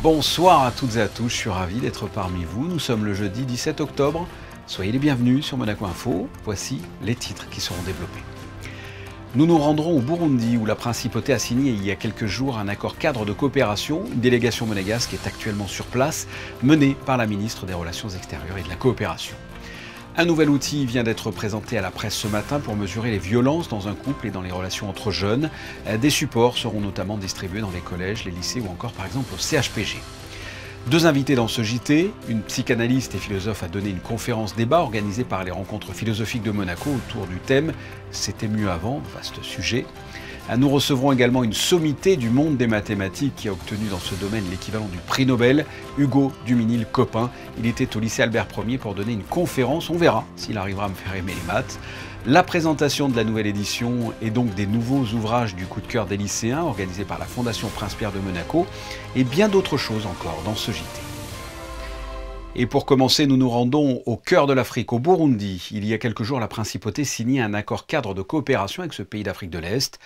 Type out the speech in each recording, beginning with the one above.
Bonsoir à toutes et à tous, je suis ravi d'être parmi vous. Nous sommes le jeudi 17 octobre. Soyez les bienvenus sur Monaco Info. Voici les titres qui seront développés. Nous nous rendrons au Burundi où la principauté a signé il y a quelques jours un accord cadre de coopération. Une délégation monégasque est actuellement sur place, menée par la ministre des Relations extérieures et de la coopération. Un nouvel outil vient d'être présenté à la presse ce matin pour mesurer les violences dans un couple et dans les relations entre jeunes. Des supports seront notamment distribués dans les collèges, les lycées ou encore par exemple au CHPG. Deux invités dans ce JT, une psychanalyste et philosophe a donné une conférence débat organisée par les rencontres philosophiques de Monaco autour du thème « C'était mieux avant », vaste sujet. Nous recevrons également une sommité du monde des mathématiques qui a obtenu dans ce domaine l'équivalent du prix Nobel, Hugo Duminil-Copin. Il était au lycée Albert Ier pour donner une conférence, on verra s'il arrivera à me faire aimer les maths. La présentation de la nouvelle édition et donc des nouveaux ouvrages du coup de cœur des lycéens organisés par la Fondation Prince-Pierre de Monaco et bien d'autres choses encore dans ce JT. Et pour commencer, nous nous rendons au cœur de l'Afrique, au Burundi. Il y a quelques jours, la principauté signait un accord cadre de coopération avec ce pays d'Afrique de l'Est.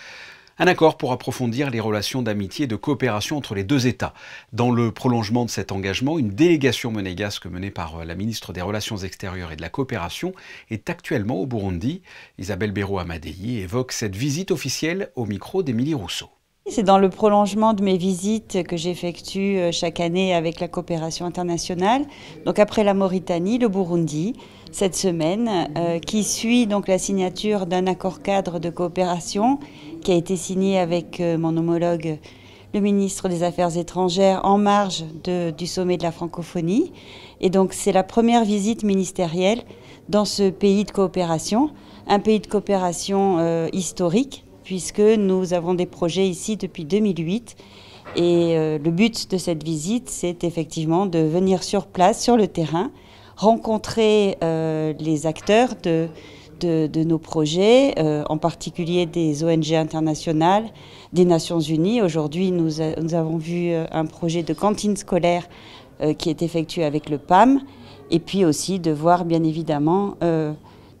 Un accord pour approfondir les relations d'amitié et de coopération entre les deux États. Dans le prolongement de cet engagement, une délégation monégasque menée par la ministre des Relations extérieures et de la coopération est actuellement au Burundi. Isabelle Béraud-Amadei évoque cette visite officielle au micro d'Émilie Rousseau. C'est dans le prolongement de mes visites que j'effectue chaque année avec la coopération internationale. Donc après la Mauritanie, le Burundi, cette semaine, qui suit donc la signature d'un accord cadre de coopération qui a été signé avec mon homologue, le ministre des Affaires étrangères, en marge du sommet de la francophonie. Et donc c'est la première visite ministérielle dans ce pays de coopération, un pays de coopération historique, puisque nous avons des projets ici depuis 2008. Et le but de cette visite, c'est effectivement de venir sur place, sur le terrain, rencontrer les acteurs de nos projets, en particulier des ONG internationales, des Nations Unies. Aujourd'hui, nous avons vu un projet de cantine scolaire qui est effectué avec le PAM, et puis aussi de voir bien évidemment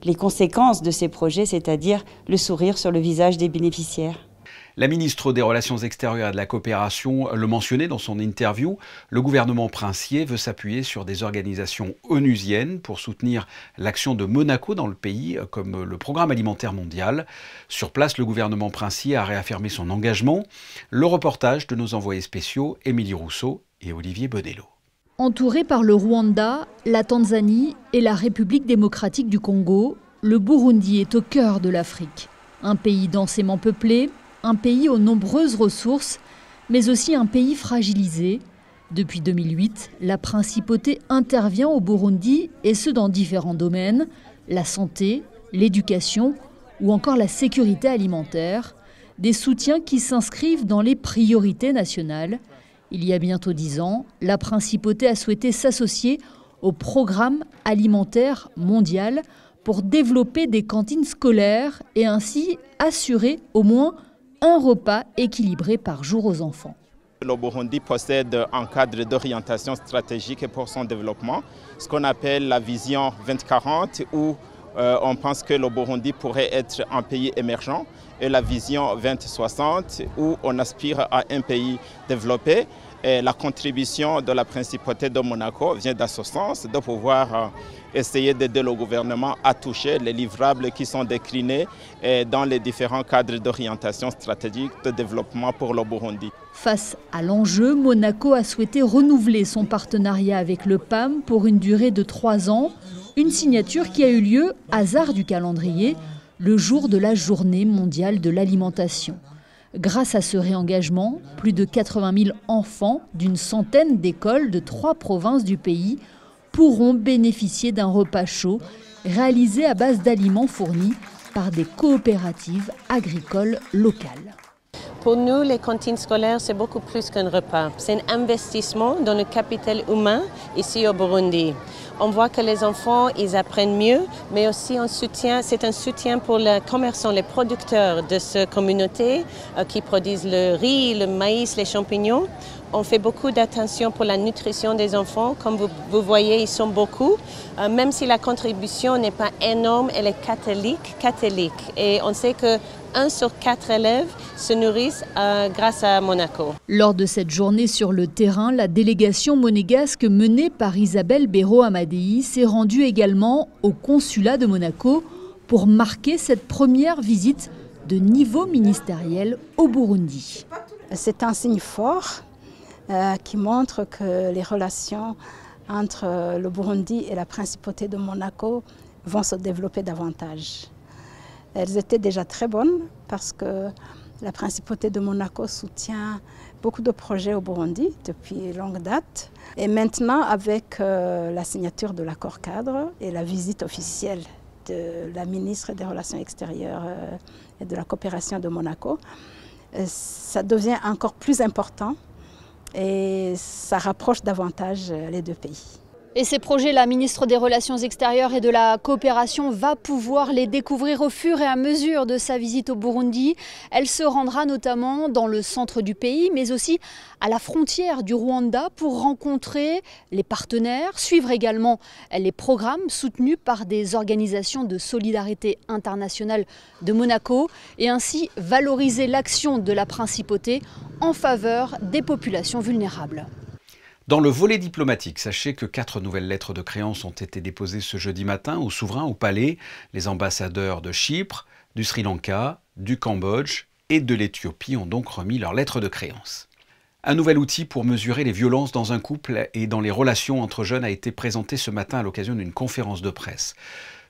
les conséquences de ces projets, c'est-à-dire le sourire sur le visage des bénéficiaires. La ministre des Relations extérieures et de la coopération le mentionnait dans son interview. Le gouvernement princier veut s'appuyer sur des organisations onusiennes pour soutenir l'action de Monaco dans le pays, comme le Programme alimentaire mondial. Sur place, le gouvernement princier a réaffirmé son engagement. Le reportage de nos envoyés spéciaux, Émilie Rousseau et Olivier Bodello. Entouré par le Rwanda, la Tanzanie et la République démocratique du Congo, le Burundi est au cœur de l'Afrique. Un pays densément peuplé, un pays aux nombreuses ressources, mais aussi un pays fragilisé. Depuis 2008, la principauté intervient au Burundi, et ce dans différents domaines, la santé, l'éducation ou encore la sécurité alimentaire, des soutiens qui s'inscrivent dans les priorités nationales. Il y a bientôt 10 ans, la principauté a souhaité s'associer au Programme alimentaire mondial pour développer des cantines scolaires et ainsi assurer au moins un repas équilibré par jour aux enfants. Le Burundi possède un cadre d'orientation stratégique pour son développement, ce qu'on appelle la vision 2040, où on pense que le Burundi pourrait être un pays émergent, et la vision 2060, où on aspire à un pays développé. Et la contribution de la principauté de Monaco vient dans ce sens, de pouvoir essayer d'aider le gouvernement à toucher les livrables qui sont déclinés dans les différents cadres d'orientation stratégique de développement pour le Burundi. Face à l'enjeu, Monaco a souhaité renouveler son partenariat avec le PAM pour une durée de 3 ans, une signature qui a eu lieu, hasard du calendrier, le jour de la Journée mondiale de l'alimentation. Grâce à ce réengagement, plus de 80 000 enfants d'une centaine d'écoles de 3 provinces du pays pourront bénéficier d'un repas chaud réalisé à base d'aliments fournis par des coopératives agricoles locales. Pour nous, les cantines scolaires, c'est beaucoup plus qu'un repas. C'est un investissement dans le capital humain ici au Burundi. On voit que les enfants, ils apprennent mieux, mais aussi c'est un soutien pour les commerçants, les producteurs de cette communauté qui produisent le riz, le maïs, les champignons. On fait beaucoup d'attention pour la nutrition des enfants. Comme vous voyez, ils sont beaucoup. Même si la contribution n'est pas énorme, elle est catholique. Et on sait que 1 sur 4 élèves se nourrissent grâce à Monaco. Lors de cette journée sur le terrain, la délégation monégasque menée par Isabelle Béraud-Amadei s'est rendue également au consulat de Monaco pour marquer cette première visite de niveau ministériel au Burundi. C'est un signe fort qui montre que les relations entre le Burundi et la principauté de Monaco vont se développer davantage. Elles étaient déjà très bonnes parce que la principauté de Monaco soutient beaucoup de projets au Burundi depuis longue date. Et maintenant, avec la signature de l'accord cadre et la visite officielle de la ministre des Relations extérieures et de la coopération de Monaco, ça devient encore plus important et ça rapproche davantage les deux pays. Et ces projets, la ministre des Relations extérieures et de la coopération va pouvoir les découvrir au fur et à mesure de sa visite au Burundi. Elle se rendra notamment dans le centre du pays, mais aussi à la frontière du Rwanda pour rencontrer les partenaires, suivre également les programmes soutenus par des organisations de solidarité internationale de Monaco et ainsi valoriser l'action de la principauté en faveur des populations vulnérables. Dans le volet diplomatique, sachez que 4 nouvelles lettres de créance ont été déposées ce jeudi matin au souverain au palais. Les ambassadeurs de Chypre, du Sri Lanka, du Cambodge et de l'Éthiopie ont donc remis leurs lettres de créance. Un nouvel outil pour mesurer les violences dans un couple et dans les relations entre jeunes a été présenté ce matin à l'occasion d'une conférence de presse.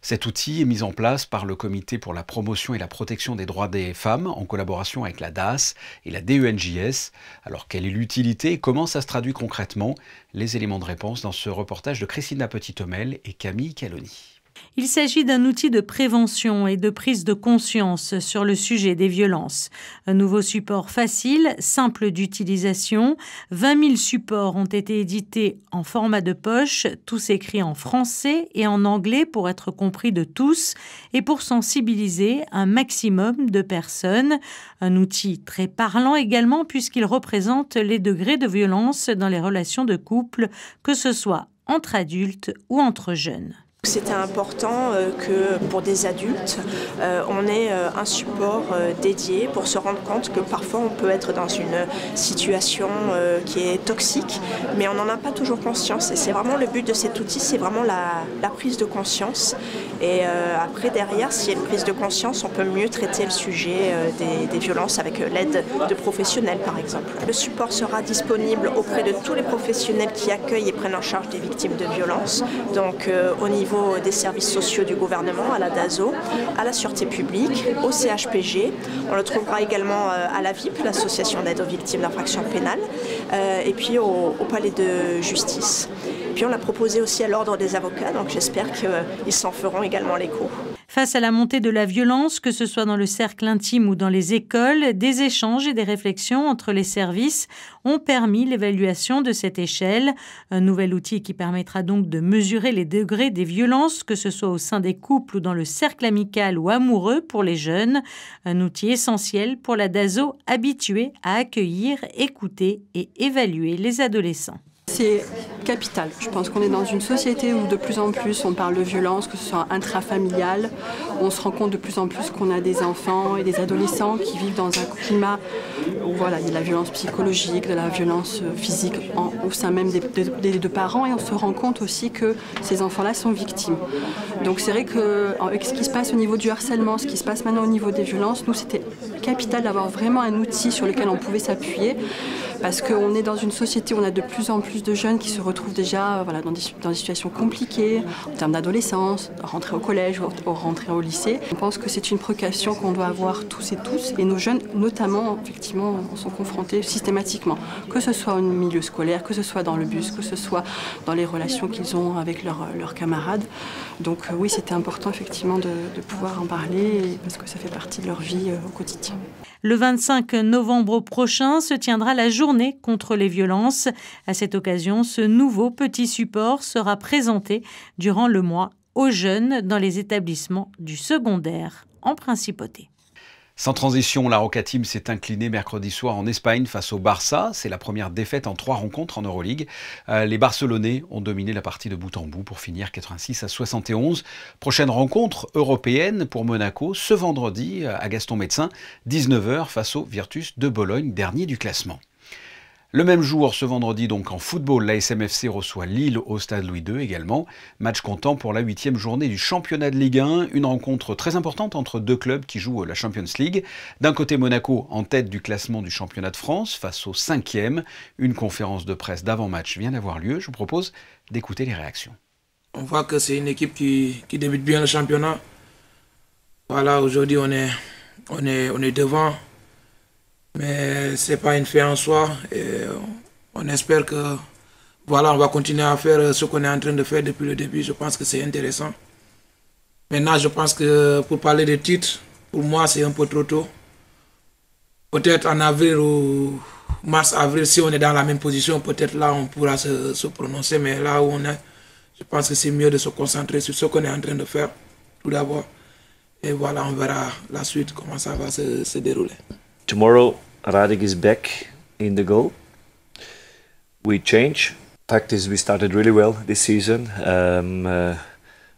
Cet outil est mis en place par le Comité pour la promotion et la protection des droits des femmes en collaboration avec la DAS et la DENJS. Alors quelle est l'utilité et comment ça se traduit concrètement? Les éléments de réponse dans ce reportage de Christina Petit-Homel et Camille Caloni. Il s'agit d'un outil de prévention et de prise de conscience sur le sujet des violences. Un nouveau support facile, simple d'utilisation. 20 000 supports ont été édités en format de poche, tous écrits en français et en anglais pour être compris de tous et pour sensibiliser un maximum de personnes. Un outil très parlant également puisqu'il représente les degrés de violence dans les relations de couple, que ce soit entre adultes ou entre jeunes. C'était important que pour des adultes, on ait un support dédié pour se rendre compte que parfois on peut être dans une situation qui est toxique, mais on n'en a pas toujours conscience. Et c'est vraiment le but de cet outil, c'est vraiment la prise de conscience. Et après, derrière, s'il y a une prise de conscience, on peut mieux traiter le sujet des violences avec l'aide de professionnels, par exemple. Le support sera disponible auprès de tous les professionnels qui accueillent et prennent en charge des victimes de violences. Donc, au niveau des services sociaux du gouvernement, à la DASO, à la Sûreté publique, au CHPG. On le trouvera également à la VIP, l'association d'aide aux victimes d'infractions pénales, et puis au palais de justice. Puis on l'a proposé aussi à l'ordre des avocats, donc j'espère qu'ils s'en feront également l'écho. Face à la montée de la violence, que ce soit dans le cercle intime ou dans les écoles, des échanges et des réflexions entre les services ont permis l'évaluation de cette échelle. Un nouvel outil qui permettra donc de mesurer les degrés des violences, que ce soit au sein des couples ou dans le cercle amical ou amoureux pour les jeunes. Un outil essentiel pour la DASO habituée à accueillir, écouter et évaluer les adolescents. C'est capital. Je pense qu'on est dans une société où de plus en plus on parle de violence, que ce soit intrafamilial. On se rend compte de plus en plus qu'on a des enfants et des adolescents qui vivent dans un climat où voilà, il y a de la violence psychologique, de la violence physique au sein même des deux parents. Et on se rend compte aussi que ces enfants-là sont victimes. Donc c'est vrai qu'avec ce qui se passe au niveau du harcèlement, ce qui se passe maintenant au niveau des violences, nous c'était capital d'avoir vraiment un outil sur lequel on pouvait s'appuyer. Parce qu'on est dans une société où on a de plus en plus de jeunes qui se retrouvent déjà dans des situations compliquées, en termes d'adolescence, rentrer au collège ou rentrer au lycée. On pense que c'est une précaution qu'on doit avoir tous, et nos jeunes, notamment, effectivement, sont confrontés systématiquement, que ce soit au milieu scolaire, que ce soit dans le bus, que ce soit dans les relations qu'ils ont avec leurs camarades. Donc oui, c'était important, effectivement, de pouvoir en parler, parce que ça fait partie de leur vie au quotidien. Le 25 novembre prochain se tiendra la journée contre les violences. À cette occasion, ce nouveau petit support sera présenté durant le mois aux jeunes dans les établissements du secondaire en principauté. Sans transition, la Roca Team s'est inclinée mercredi soir en Espagne face au Barça. C'est la première défaite en 3 rencontres en Euroleague. Les Barcelonais ont dominé la partie de bout en bout pour finir 86-71. Prochaine rencontre européenne pour Monaco ce vendredi à Gaston Médecin, 19h face au Virtus de Bologne, dernier du classement. Le même jour, ce vendredi donc en football, la SMFC reçoit Lille au stade Louis II également. Match comptant pour la 8e journée du championnat de Ligue 1. Une rencontre très importante entre 2 clubs qui jouent la Champions League. D'un côté, Monaco en tête du classement du championnat de France face au 5e. Une conférence de presse d'avant-match vient d'avoir lieu. Je vous propose d'écouter les réactions. On voit que c'est une équipe qui débute bien le championnat. Voilà, aujourd'hui on est devant. Mais ce n'est pas une fin en soi. Et on espère que voilà, on va continuer à faire ce qu'on est en train de faire depuis le début. Je pense que c'est intéressant. Maintenant, je pense que pour parler de titres, pour moi, c'est un peu trop tôt. Peut-être en avril ou mars-avril, si on est dans la même position, peut-être là, on pourra se prononcer. Mais là où on est, je pense que c'est mieux de se concentrer sur ce qu'on est en train de faire, tout d'abord. Et voilà, on verra la suite, comment ça va se dérouler. Tomorrow, Radek is back in the goal. We change. Fact is, we started really well this season.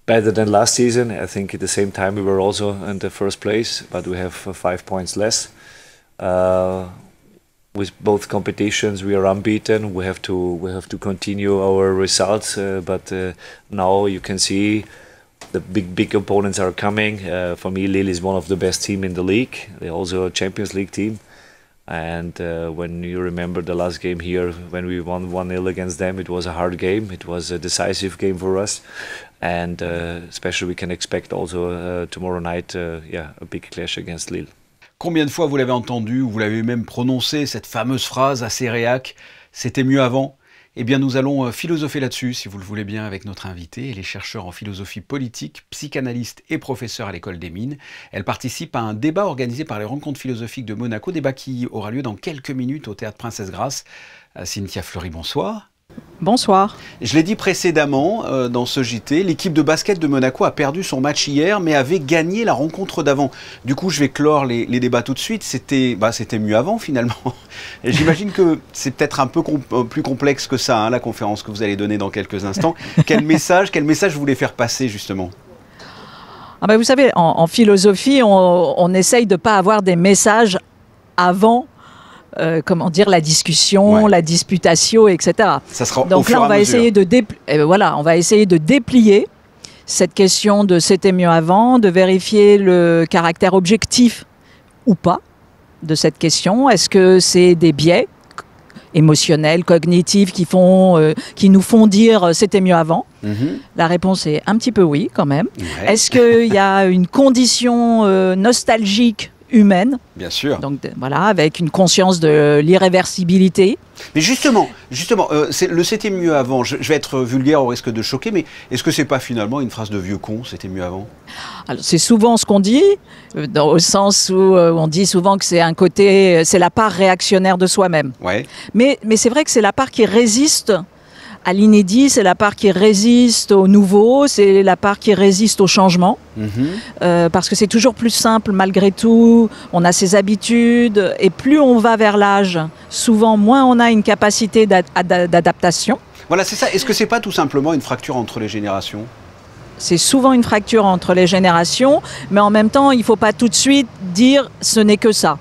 Better than last season. I think at the same time we were also in the first place, but we have 5 points less. With both competitions, we are unbeaten. We have to continue our results, but now you can see the big opponents are coming. For me, Lille is one of the best teams in the league. They're also a Champions League team. And when you remember the last game here, when we won 1-0 against them, it was a hard game. It was a decisive game for us. And especially we can expect also tomorrow night a big clash against Lille. Combien de fois vous l'avez entendu, ou vous l'avez même prononcé, cette fameuse phrase assez réac, c'était mieux avant? Eh bien, nous allons philosopher là-dessus, si vous le voulez bien, avec notre invitée. Elle est chercheure en philosophie politique, psychanalyste et professeure à l'École des Mines. Elle participe à un débat organisé par les Rencontres philosophiques de Monaco, débat qui aura lieu dans quelques minutes au Théâtre Princesse Grace. Cynthia Fleury, bonsoir. Bonsoir. Je l'ai dit précédemment dans ce JT, l'équipe de basket de Monaco a perdu son match hier, mais avait gagné la rencontre d'avant. Du coup, je vais clore les débats tout de suite. C'était mieux avant, finalement. J'imagine que c'est peut-être un peu plus complexe que ça, hein, la conférence que vous allez donner dans quelques instants. Quel message vous voulez faire passer, justement ? Vous savez, en philosophie, on essaye de ne pas avoir des messages avant la discussion, la disputatio, etc. Ça sera donc là, on va essayer de déplier cette question de c'était mieux avant, de vérifier le caractère objectif ou pas de cette question. Est-ce que c'est des biais émotionnels, cognitifs qui nous font dire c'était mieux avant? La réponse est un petit peu oui quand même. Ouais. Est-ce qu'il y a une condition nostalgique humaine, bien sûr. Donc voilà, avec une conscience de l'irréversibilité. Mais justement, le c'était mieux avant. Je vais être vulgaire au risque de choquer, mais est-ce que c'est pas finalement une phrase de vieux con, c'était mieux avant? Alors, c'est souvent ce qu'on dit, au sens où on dit souvent que c'est la part réactionnaire de soi-même. Ouais. Mais c'est vrai que c'est la part qui résiste à l'inédit, c'est la part qui résiste au nouveau, c'est la part qui résiste au changement. Parce que c'est toujours plus simple malgré tout, on a ses habitudes, et plus on va vers l'âge, souvent moins on a une capacité d'adaptation. Voilà, c'est ça. Est-ce que c'est pas tout simplement une fracture entre les générations ? C'est souvent une fracture entre les générations, mais en même temps, il ne faut pas tout de suite dire ce n'est que ça.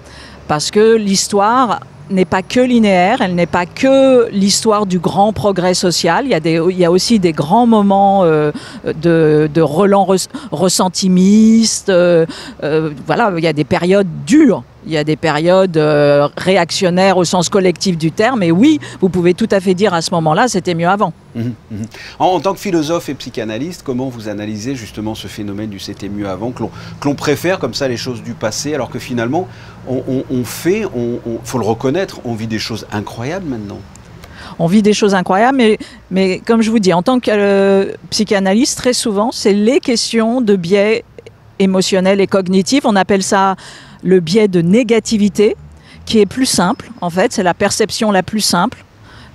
Parce que l'histoire n'est pas que linéaire, elle n'est pas que l'histoire du grand progrès social. Il y a aussi des grands moments de relents ressentimistes. Voilà, il y a des périodes dures. Il y a des périodes réactionnaires au sens collectif du terme. Et oui, vous pouvez tout à fait dire à ce moment-là, c'était mieux avant. En tant que philosophe et psychanalyste, comment vous analysez justement ce phénomène du c'était mieux avant, que l'on préfère comme ça les choses du passé, alors que finalement, faut le reconnaître, on vit des choses incroyables maintenant. On vit des choses incroyables, mais comme je vous dis, en tant que psychanalyste, très souvent, c'est les questions de biais émotionnels et cognitifs. On appelle ça le biais de négativité, qui est plus simple, en fait, c'est la perception la plus simple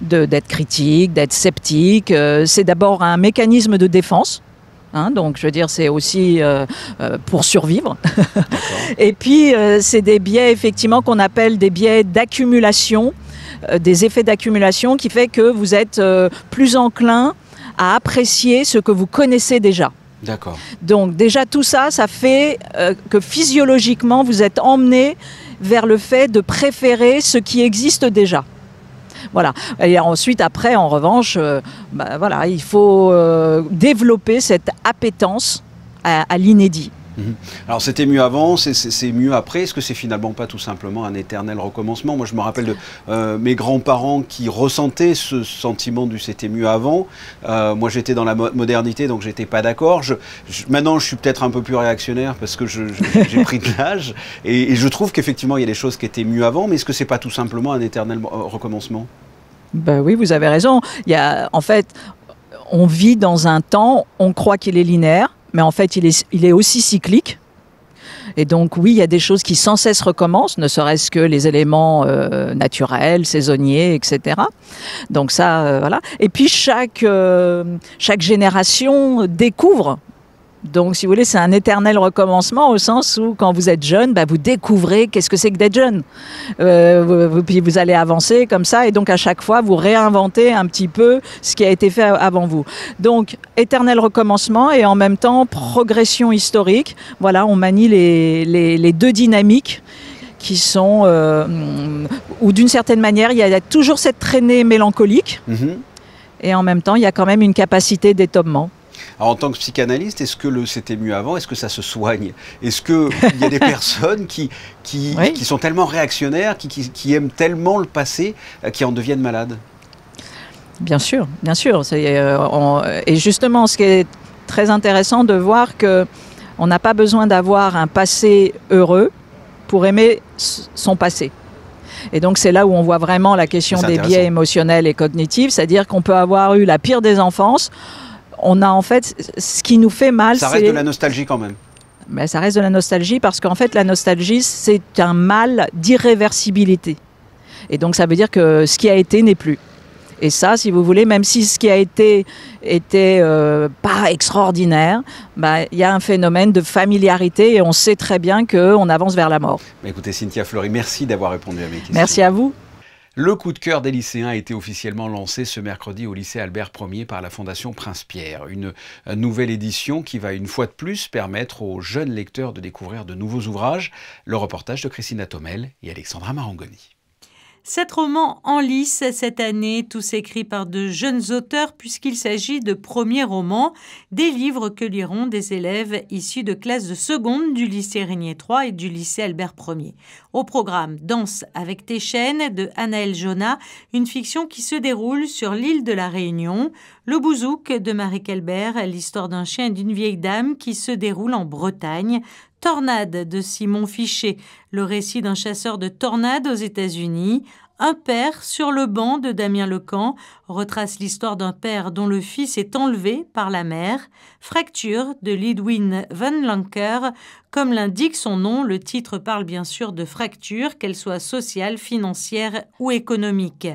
d'être critique, d'être sceptique. C'est d'abord un mécanisme de défense Donc, je veux dire, c'est aussi pour survivre. Et puis, c'est des biais, effectivement, qu'on appelle des biais d'accumulation, des effets d'accumulation qui fait que vous êtes plus enclin à apprécier ce que vous connaissez déjà. D'accord. Donc, déjà, tout ça, ça fait que physiologiquement, vous êtes emmené vers le fait de préférer ce qui existe déjà. Voilà. Et ensuite, après, en revanche, voilà, il faut développer cette appétence à l'inédit. Alors c'était mieux avant, c'est mieux après. Est-ce que c'est finalement pas tout simplement un éternel recommencement? Moi je me rappelle de mes grands-parents qui ressentaient ce sentiment du c'était mieux avant. Moi j'étais dans la modernité donc j'étais pas d'accord. Maintenant je suis peut-être un peu plus réactionnaire parce que j'ai pris de l'âge et je trouve qu'effectivement il y a des choses qui étaient mieux avant, mais est-ce que c'est pas tout simplement un éternel recommencement? Ben oui, vous avez raison. En fait, on vit dans un temps, on croit qu'il est linéaire, mais en fait, il est aussi cyclique. Et donc, oui, il y a des choses qui sans cesse recommencent, ne serait-ce que les éléments naturels, saisonniers, etc. Donc ça, voilà. Et puis, chaque génération découvre. Donc, si vous voulez, c'est un éternel recommencement au sens où, quand vous êtes jeune, vous découvrez qu'est-ce que c'est que d'être jeune. Puis vous allez avancer comme ça, et donc à chaque fois, vous réinventez un petit peu ce qui a été fait avant vous. Donc, éternel recommencement et en même temps, progression historique. Voilà, on manie les deux dynamiques qui sont... où d'une certaine manière, il y a toujours cette traînée mélancolique, et en même temps, il y a quand même une capacité d'étonnement. Alors, en tant que psychanalyste, est-ce que c'était mieux avant? Est-ce que ça se soigne? Est-ce qu'il y a des personnes qui sont tellement réactionnaires, qui aiment tellement le passé, qui en deviennent malades? Bien sûr, bien sûr. Et justement, ce qui est très intéressant de voir qu'on n'a pas besoin d'avoir un passé heureux pour aimer son passé. Et donc, c'est là où on voit vraiment la question des biais émotionnels et cognitifs, c'est-à-dire qu'on peut avoir eu la pire des enfances. On a en fait, ce qui nous fait mal, ça reste de la nostalgie quand même. Mais ça reste de la nostalgie parce qu'en fait, la nostalgie, c'est un mal d'irréversibilité. Et donc, ça veut dire que ce qui a été n'est plus. Et ça, si vous voulez, même si ce qui a été était pas extraordinaire, il y a un phénomène de familiarité et on sait très bien qu'on avance vers la mort. Écoutez, Cynthia Fleury, merci d'avoir répondu à mes questions. Merci à vous. Le coup de cœur des lycéens a été officiellement lancé ce mercredi au lycée Albert Ier par la Fondation Prince-Pierre. Une nouvelle édition qui va une fois de plus permettre aux jeunes lecteurs de découvrir de nouveaux ouvrages. Le reportage de Christina Thomel et Alexandra Marangoni. 7 romans en lice cette année, tous écrits par de jeunes auteurs puisqu'il s'agit de premiers romans, des livres que liront des élèves issus de classes de seconde du lycée Régnier III et du lycée Albert Ier. Au programme, Danse avec tes chaînes de Anaëlle Jonat, une fiction qui se déroule sur l'île de la Réunion, Le Bouzouk de Marie Kelbert, l'histoire d'un chien et d'une vieille dame qui se déroule en Bretagne, Tornade de Simon Fichet, le récit d'un chasseur de tornades aux États-Unis. Un père sur le banc de Damien Lecamp retrace l'histoire d'un père dont le fils est enlevé par la mère. Fracture de Lidwin van Lancker. Comme l'indique son nom, le titre parle bien sûr de fracture, qu'elle soit sociale, financière ou économique.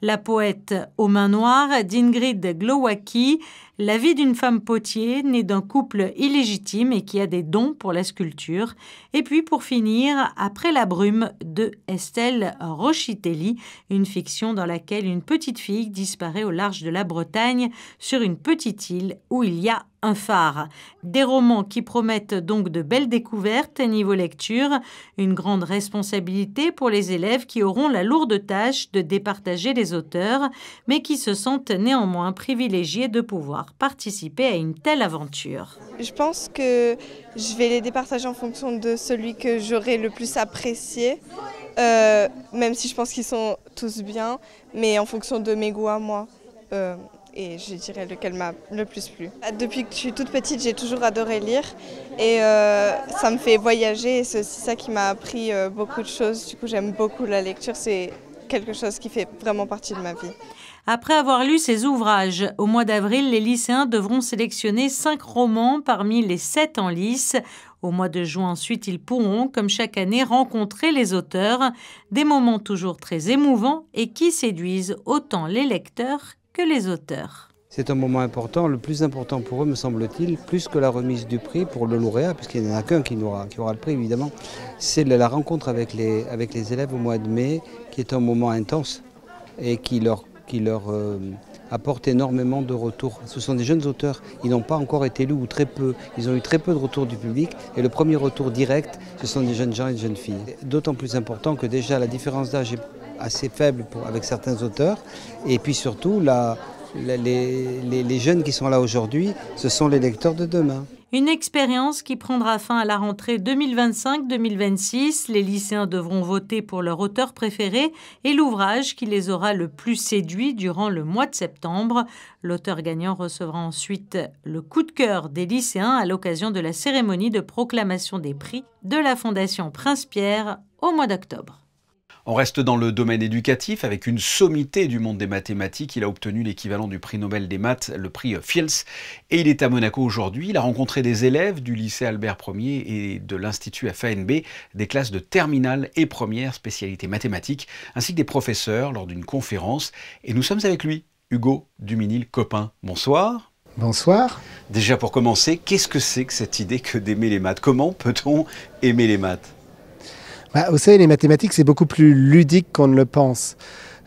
La poète aux mains noires d'Ingrid Glowacki, la vie d'une femme potier née d'un couple illégitime et qui a des dons pour la sculpture. Et puis pour finir, Après la brume de Estelle Rochitelli, une fiction dans laquelle une petite fille disparaît au large de la Bretagne sur une petite île où il y a un phare. Des romans qui promettent donc de belles découvertes niveau lecture, une grande responsabilité pour les élèves qui auront la lourde tâche de départager les auteurs, mais qui se sentent néanmoins privilégiés de pouvoir participer à une telle aventure. Je pense que je vais les départager en fonction de celui que j'aurai le plus apprécié, même si je pense qu'ils sont tous bien, mais en fonction de mes goûts à moi. Et je dirais lequel m'a le plus plu. Depuis que je suis toute petite, j'ai toujours adoré lire et ça me fait voyager et c'est aussi ça qui m'a appris beaucoup de choses. Du coup, j'aime beaucoup la lecture, c'est quelque chose qui fait vraiment partie de ma vie. Après avoir lu ces ouvrages, au mois d'avril, les lycéens devront sélectionner 5 romans parmi les 7 en lice. Au mois de juin, ensuite, ils pourront, comme chaque année, rencontrer les auteurs. Des moments toujours très émouvants et qui séduisent autant les lecteurs que les auteurs. C'est un moment important, le plus important pour eux, me semble-t-il, plus que la remise du prix pour le lauréat, puisqu'il n'y en a qu'un qui aura le prix, évidemment. C'est la rencontre avec les élèves au mois de mai, qui est un moment intense et qui leur apporte énormément de retours. Ce sont des jeunes auteurs, ils n'ont pas encore été lus ou très peu. Ils ont eu très peu de retours du public et le premier retour direct, ce sont des jeunes gens et des jeunes filles. D'autant plus important que déjà la différence d'âge est assez faible avec certains auteurs et puis surtout les jeunes qui sont là aujourd'hui, ce sont les lecteurs de demain. Une expérience qui prendra fin à la rentrée 2025-2026. Les lycéens devront voter pour leur auteur préféré et l'ouvrage qui les aura le plus séduits durant le mois de septembre. L'auteur gagnant recevra ensuite le coup de cœur des lycéens à l'occasion de la cérémonie de proclamation des prix de la Fondation Prince-Pierre au mois d'octobre. On reste dans le domaine éducatif avec une sommité du monde des mathématiques. Il a obtenu l'équivalent du prix Nobel des maths, le prix Fields, et il est à Monaco aujourd'hui. Il a rencontré des élèves du lycée Albert Ier et de l'Institut FANB, des classes de terminale et première spécialité mathématiques, ainsi que des professeurs lors d'une conférence. Et nous sommes avec lui, Hugo Duminil-Copin. Bonsoir. Bonsoir. Déjà pour commencer, qu'est-ce que c'est que cette idée que d'aimer les maths? Comment peut-on aimer les maths? Vous savez, les mathématiques, c'est beaucoup plus ludique qu'on ne le pense.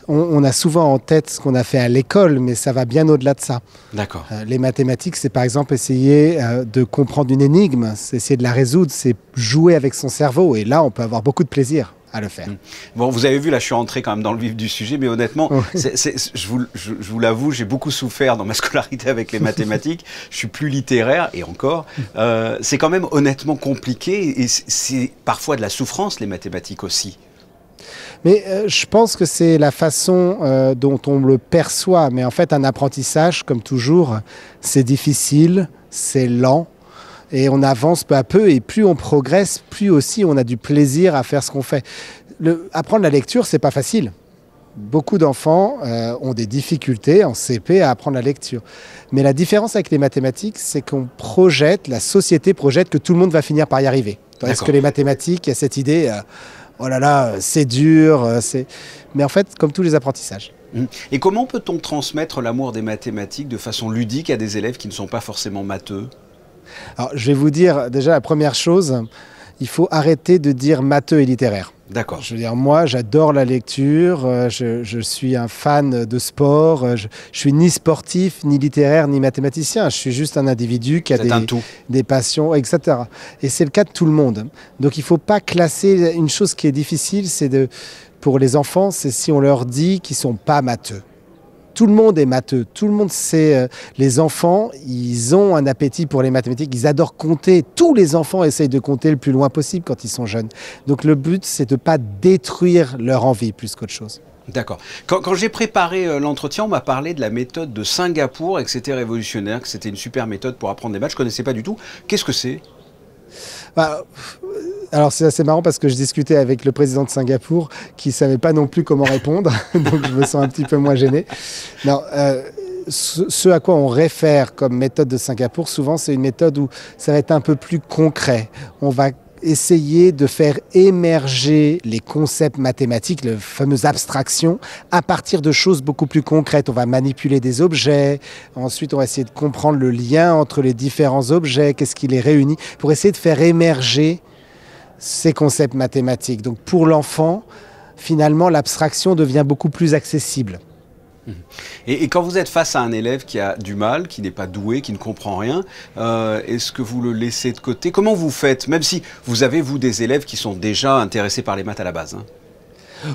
On a souvent en tête ce qu'on a fait à l'école, mais ça va bien au-delà de ça. D'accord. Les mathématiques, c'est par exemple essayer de comprendre une énigme, c'est essayer de la résoudre, c'est jouer avec son cerveau. Et là, on peut avoir beaucoup de plaisir à le faire. Bon, vous avez vu, là, je suis entré quand même dans le vif du sujet, mais honnêtement, je vous l'avoue, j'ai beaucoup souffert dans ma scolarité avec les mathématiques. Je suis plus littéraire, et encore. C'est quand même honnêtement compliqué, et c'est parfois de la souffrance, les mathématiques aussi. Mais je pense que c'est la façon dont on le perçoit. Mais en fait, un apprentissage, comme toujours, c'est difficile, c'est lent. Et on avance peu à peu, et plus on progresse, plus aussi on a du plaisir à faire ce qu'on fait. Apprendre la lecture, c'est pas facile. Beaucoup d'enfants ont des difficultés en CP à apprendre la lecture. Mais la différence avec les mathématiques, c'est qu'on projette, la société projette que tout le monde va finir par y arriver. Tandis que les mathématiques, il y a cette idée, oh là là, c'est dur, mais en fait, comme tous les apprentissages. Et comment peut-on transmettre l'amour des mathématiques de façon ludique à des élèves qui ne sont pas forcément matheux? Alors, je vais vous dire, déjà, la première chose, il faut arrêter de dire matheux et littéraire. D'accord. Je veux dire, moi, j'adore la lecture, je suis un fan de sport, je suis ni sportif, ni littéraire, ni mathématicien. Je suis juste un individu qui a des passions, etc. Et c'est le cas de tout le monde. Donc, il ne faut pas classer. Une chose qui est difficile, pour les enfants, c'est si on leur dit qu'ils ne sont pas matheux. Tout le monde est matheux, tout le monde sait, les enfants, ils ont un appétit pour les mathématiques, ils adorent compter. Tous les enfants essayent de compter le plus loin possible quand ils sont jeunes. Donc le but, c'est de ne pas détruire leur envie plus qu'autre chose. D'accord. Quand j'ai préparé l'entretien, on m'a parlé de la méthode de Singapour et que c'était révolutionnaire, que c'était une super méthode pour apprendre des maths. Je ne connaissais pas du tout. Qu'est-ce que c'est ? Alors c'est assez marrant parce que je discutais avec le président de Singapour qui ne savait pas non plus comment répondre, donc je me sens un petit peu moins gêné. Non, ce à quoi on réfère comme méthode de Singapour, souvent c'est une méthode où ça va être un peu plus concret. On va essayer de faire émerger les concepts mathématiques, les fameuses abstractions, à partir de choses beaucoup plus concrètes. On va manipuler des objets, ensuite on va essayer de comprendre le lien entre les différents objets, qu'est-ce qui les réunit, pour essayer de faire émerger ces concepts mathématiques. Donc pour l'enfant, finalement, l'abstraction devient beaucoup plus accessible. Et quand vous êtes face à un élève qui a du mal, qui n'est pas doué, qui ne comprend rien, est-ce que vous le laissez de côté? Comment vous faites? Même si vous avez, vous, des élèves qui sont déjà intéressés par les maths à la base.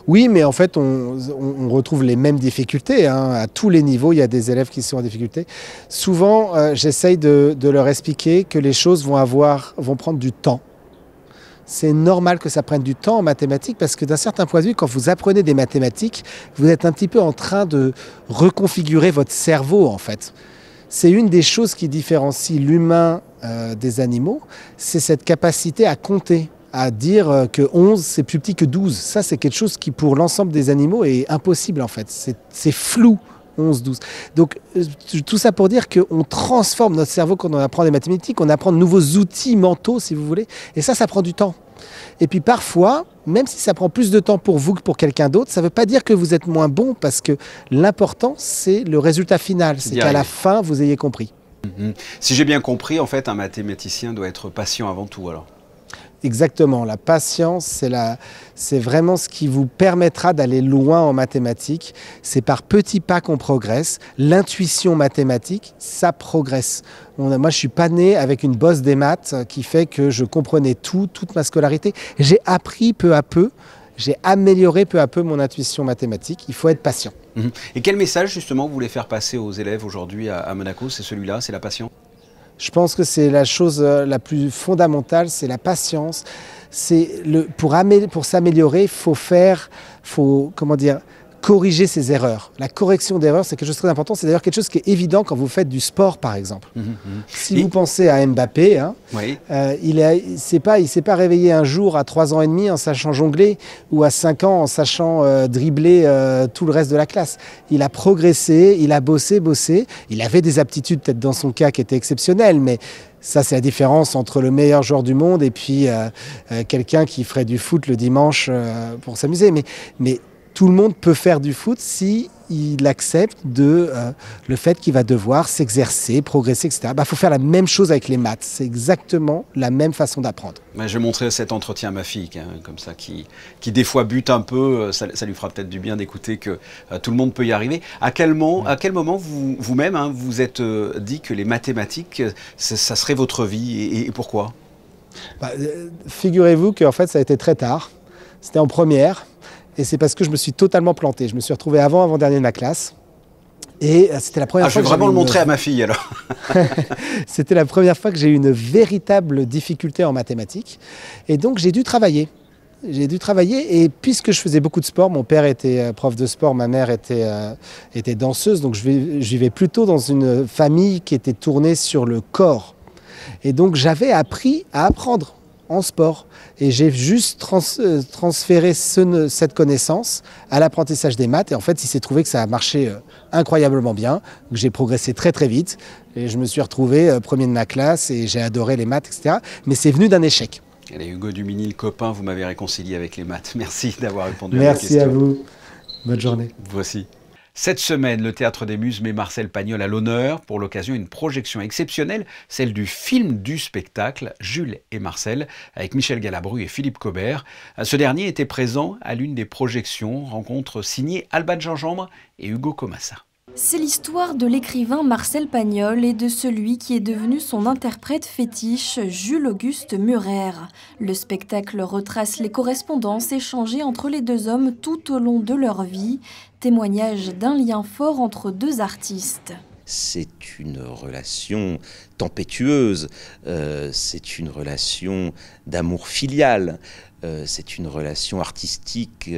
Oui, mais en fait, on retrouve les mêmes difficultés. À tous les niveaux, il y a des élèves qui sont en difficulté. Souvent, j'essaye de leur expliquer que les choses vont prendre du temps. C'est normal que ça prenne du temps en mathématiques parce que d'un certain point de vue, quand vous apprenez des mathématiques, vous êtes un petit peu en train de reconfigurer votre cerveau en fait. C'est une des choses qui différencie l'humain des animaux, c'est cette capacité à compter, à dire que 11 c'est plus petit que 12. Ça c'est quelque chose qui pour l'ensemble des animaux est impossible en fait. C'est flou 11, 12. Donc tout ça pour dire qu'on transforme notre cerveau quand on apprend des mathématiques, on apprend de nouveaux outils mentaux, si vous voulez, et ça prend du temps. Et puis parfois, même si ça prend plus de temps pour vous que pour quelqu'un d'autre, ça ne veut pas dire que vous êtes moins bon, parce que l'important, c'est le résultat final, c'est qu'à la fin, vous ayez compris. Si j'ai bien compris, en fait, un mathématicien doit être patient avant tout, alors. Exactement, la patience, c'est vraiment ce qui vous permettra d'aller loin en mathématiques. C'est par petits pas qu'on progresse. L'intuition mathématique, ça progresse. Moi, je ne suis pas né avec une bosse des maths qui fait que je comprenais tout, toute ma scolarité. J'ai appris peu à peu, j'ai amélioré peu à peu mon intuition mathématique. Il faut être patient. Et quel message, justement, vous voulez faire passer aux élèves aujourd'hui à Monaco? C'est celui-là, c'est la patience? Je pense que c'est la chose la plus fondamentale, c'est la patience. Pour s'améliorer, il faut corriger ses erreurs. La correction d'erreurs, c'est quelque chose de très important. C'est d'ailleurs quelque chose qui est évident quand vous faites du sport, par exemple. Si vous pensez à Mbappé, oui. Il ne s'est pas réveillé un jour à 3 ans et demi en sachant jongler ou à 5 ans en sachant dribbler tout le reste de la classe. Il a progressé, il a bossé. Il avait des aptitudes, peut-être dans son cas, qui étaient exceptionnelles, mais ça, c'est la différence entre le meilleur joueur du monde et puis quelqu'un qui ferait du foot le dimanche pour s'amuser. Mais tout le monde peut faire du foot si il accepte le fait qu'il va devoir s'exercer, progresser, etc. Faut faire la même chose avec les maths. C'est exactement la même façon d'apprendre. Je vais montrer cet entretien à ma fille, comme ça, qui des fois bute un peu. Ça lui fera peut-être du bien d'écouter que tout le monde peut y arriver. À quel moment vous-même, vous êtes dit que les mathématiques, ça serait votre vie et pourquoi? Figurez-vous qu'en fait, ça a été très tard. C'était en première. Et c'est parce que je me suis totalement planté. Je me suis retrouvé avant-dernier de ma classe. Et c'était la première fois que je vais vraiment le montrer à ma fille, alors. C'était la première fois que j'ai eu une véritable difficulté en mathématiques. Et donc, j'ai dû travailler. Et puisque je faisais beaucoup de sport, mon père était prof de sport, ma mère était danseuse, donc je vivais plutôt dans une famille qui était tournée sur le corps. Et donc, j'avais appris à apprendre en sport. Et j'ai juste transféré cette connaissance à l'apprentissage des maths. Et en fait, il s'est trouvé que ça a marché incroyablement bien, que j'ai progressé très très vite. Et je me suis retrouvé premier de ma classe et j'ai adoré les maths, etc. Mais c'est venu d'un échec. Allez, Hugo Dumini, le copain, vous m'avez réconcilié avec les maths. Merci d'avoir répondu à ma question. Merci à vous. Bonne journée. Voici. Cette semaine, le Théâtre des Muses met Marcel Pagnol à l'honneur. Pour l'occasion, une projection exceptionnelle, celle du film du spectacle Jules et Marcel, avec Michel Galabru et Philippe Cobert. Ce dernier était présent à l'une des projections, rencontre signée Alban Gingembre et Hugo Comassa. C'est l'histoire de l'écrivain Marcel Pagnol et de celui qui est devenu son interprète fétiche, Jules-Auguste Murer. Le spectacle retrace les correspondances échangées entre les deux hommes tout au long de leur vie, témoignage d'un lien fort entre deux artistes. C'est une relation tempétueuse, c'est une relation d'amour filial, c'est une relation artistique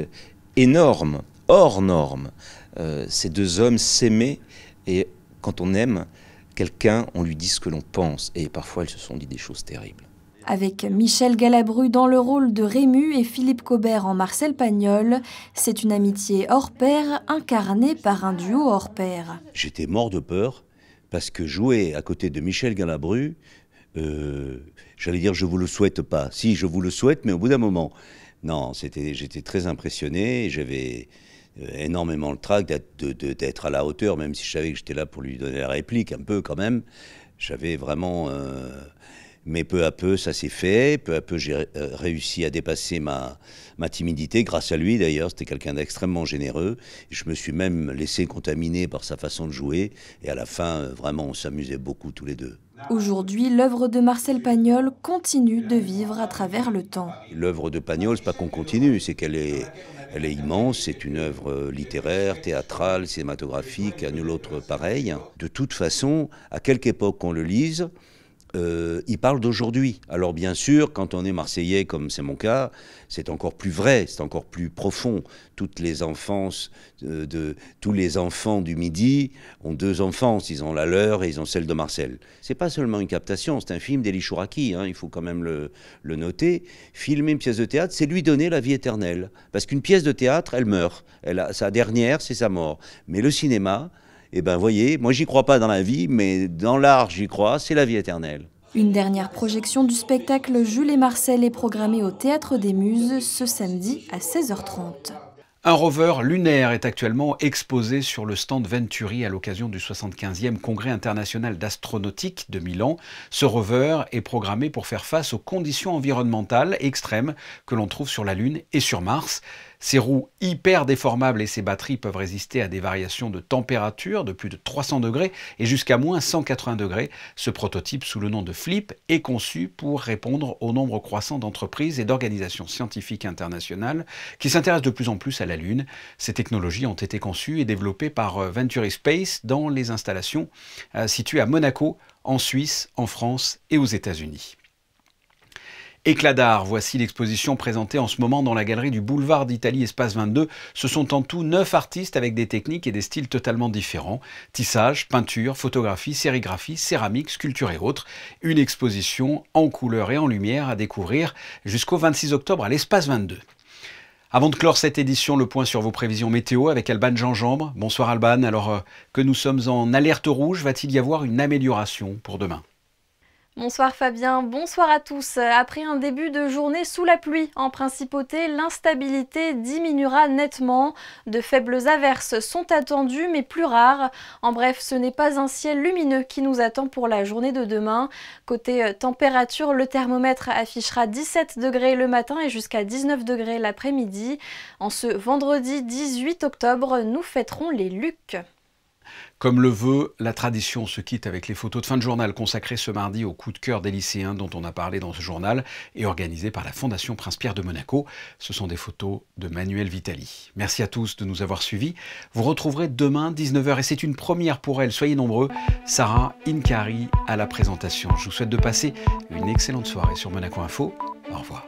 énorme, hors norme. Ces deux hommes s'aimaient et quand on aime quelqu'un, on lui dit ce que l'on pense et parfois ils se sont dit des choses terribles. Avec Michel Galabru dans le rôle de Rému et Philippe Cobert en Marcel Pagnol, c'est une amitié hors pair incarnée par un duo hors pair. J'étais mort de peur parce que jouer à côté de Michel Galabru, j'allais dire je vous le souhaite pas. Si, je vous le souhaite, mais au bout d'un moment. Non, j'étais très impressionné, j'avais énormément le trac d'être à la hauteur, même si je savais que j'étais là pour lui donner la réplique, un peu quand même. J'avais vraiment... mais peu à peu, ça s'est fait. Peu à peu, j'ai réussi à dépasser ma timidité, grâce à lui d'ailleurs. C'était quelqu'un d'extrêmement généreux. Je me suis même laissé contaminer par sa façon de jouer. Et à la fin, vraiment, on s'amusait beaucoup tous les deux. Aujourd'hui, l'œuvre de Marcel Pagnol continue de vivre à travers le temps. L'œuvre de Pagnol, c'est pas qu'on continue, c'est qu'elle est immense. C'est une œuvre littéraire, théâtrale, cinématographique, à nul autre pareil. De toute façon, à quelque époque qu'on le lise, il parle d'aujourd'hui. Alors bien sûr, quand on est Marseillais, comme c'est mon cas, c'est encore plus vrai, c'est encore plus profond. Tous les enfants du Midi ont deux enfances, ils ont la leur et ils ont celle de Marcel. C'est pas seulement une captation, c'est un film d'Élie Chouraki, il faut quand même le noter. Filmer une pièce de théâtre, c'est lui donner la vie éternelle. Parce qu'une pièce de théâtre, elle meurt. Sa dernière, c'est sa mort. Mais le cinéma, Et ben, voyez, moi j'y crois pas dans la vie, mais dans l'art j'y crois, c'est la vie éternelle. Une dernière projection du spectacle Jules et Marcel est programmée au Théâtre des Muses ce samedi à 16h30. Un rover lunaire est actuellement exposé sur le stand Venturi à l'occasion du 75e Congrès international d'astronautique de Milan. Ce rover est programmé pour faire face aux conditions environnementales extrêmes que l'on trouve sur la Lune et sur Mars. Ses roues hyper déformables et ses batteries peuvent résister à des variations de température de plus de 300 degrés et jusqu'à moins 180 degrés. Ce prototype, sous le nom de Flip, est conçu pour répondre au nombre croissant d'entreprises et d'organisations scientifiques internationales qui s'intéressent de plus en plus à la Lune. Ces technologies ont été conçues et développées par Venturi Space dans les installations situées à Monaco, en Suisse, en France et aux États-Unis. Éclat d'art, voici l'exposition présentée en ce moment dans la galerie du boulevard d'Italie Espace 22. Ce sont en tout 9 artistes avec des techniques et des styles totalement différents. Tissage, peinture, photographie, sérigraphie, céramique, sculpture et autres. Une exposition en couleur et en lumière à découvrir jusqu'au 26 octobre à l'Espace 22. Avant de clore cette édition, le point sur vos prévisions météo avec Alban Gingembre. Bonsoir Alban, alors que nous sommes en alerte rouge, va-t-il y avoir une amélioration pour demain ? Bonsoir Fabien, bonsoir à tous. Après un début de journée sous la pluie en principauté, l'instabilité diminuera nettement. De faibles averses sont attendues mais plus rares. En bref, ce n'est pas un ciel lumineux qui nous attend pour la journée de demain. Côté température, le thermomètre affichera 17 degrés le matin et jusqu'à 19 degrés l'après-midi. En ce vendredi 18 octobre, nous fêterons les Lucs. Comme le veut la tradition, on se quitte avec les photos de fin de journal consacrées ce mardi au coup de cœur des lycéens dont on a parlé dans ce journal et organisées par la Fondation Prince-Pierre de Monaco. Ce sont des photos de Manuel Vitali. Merci à tous de nous avoir suivis. Vous retrouverez demain 19h et c'est une première pour elle. Soyez nombreux. Sarah Inkari à la présentation. Je vous souhaite de passer une excellente soirée sur Monaco Info. Au revoir.